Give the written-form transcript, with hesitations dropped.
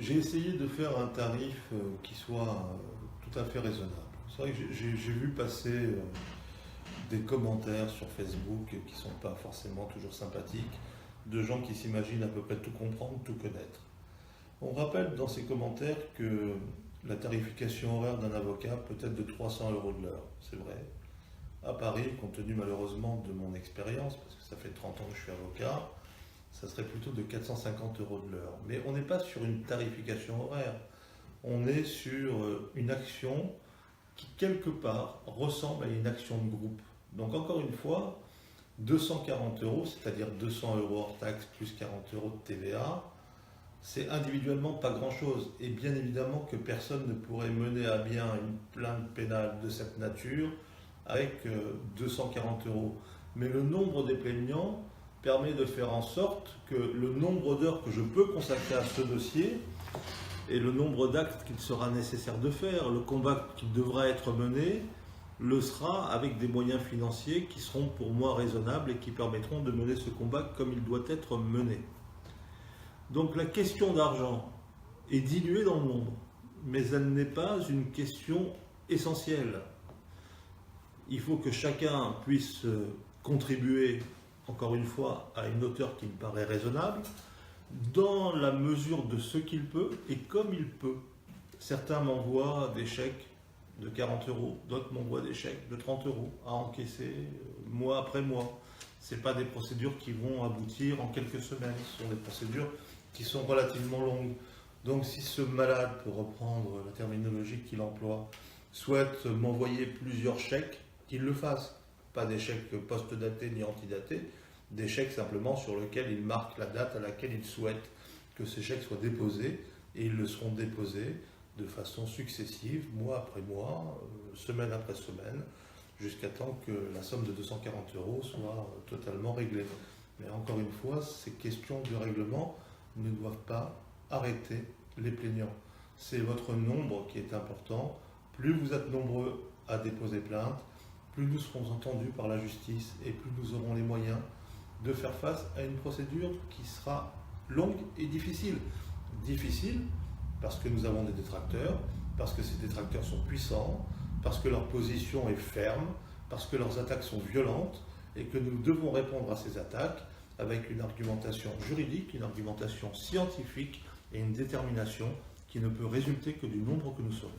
J'ai essayé de faire un tarif qui soit tout à fait raisonnable. C'est vrai que j'ai vu passer des commentaires sur Facebook qui ne sont pas forcément toujours sympathiques, de gens qui s'imaginent à peu près tout comprendre, tout connaître. On rappelle dans ces commentaires que la tarification horaire d'un avocat peut être de 300 euros de l'heure, c'est vrai. À Paris, compte tenu malheureusement de mon expérience, parce que ça fait 30 ans que je suis avocat, ça serait plutôt de 450 euros de l'heure. Mais on n'est pas sur une tarification horaire, on est sur une action qui quelque part ressemble à une action de groupe. Donc encore une fois, 240 euros, c'est-à-dire 200 euros hors taxe plus 40 euros de TVA, c'est individuellement pas grand-chose. Et bien évidemment que personne ne pourrait mener à bien une plainte pénale de cette nature avec 240 euros. Mais le nombre des plaignants permet de faire en sorte que le nombre d'heures que je peux consacrer à ce dossier et le nombre d'actes qu'il sera nécessaire de faire, le combat qui devra être mené, le sera avec des moyens financiers qui seront pour moi raisonnables et qui permettront de mener ce combat comme il doit être mené. Donc la question d'argent est diluée dans le nombre, mais elle n'est pas une question essentielle. Il faut que chacun puisse contribuer, encore une fois, à une hauteur qui me paraît raisonnable, dans la mesure de ce qu'il peut et comme il peut. Certains m'envoient des chèques de 40 euros, d'autres m'envoient des chèques de 30 euros à encaisser mois après mois. Ce ne sont pas des procédures qui vont aboutir en quelques semaines, ce sont des procédures qui sont relativement longues. Donc si ce malade, pour reprendre la terminologie qu'il emploie, souhaite m'envoyer plusieurs chèques, qu'il le fasse. Pas des chèques post-datés ni antidatés, des chèques simplement sur lesquels il marque la date à laquelle il souhaite que ces chèques soient déposés, et ils le seront déposés de façon successive, mois après mois, semaine après semaine, jusqu'à temps que la somme de 240 euros soit totalement réglée. Mais encore une fois, ces questions de règlement ne doivent pas arrêter les plaignants. C'est votre nombre qui est important. Plus vous êtes nombreux à déposer plainte, plus nous serons entendus par la justice et plus nous aurons les moyens de faire face à une procédure qui sera longue et difficile. Difficile parce que nous avons des détracteurs, parce que ces détracteurs sont puissants, parce que leur position est ferme, parce que leurs attaques sont violentes et que nous devons répondre à ces attaques avec une argumentation juridique, une argumentation scientifique et une détermination qui ne peut résulter que du nombre que nous sommes.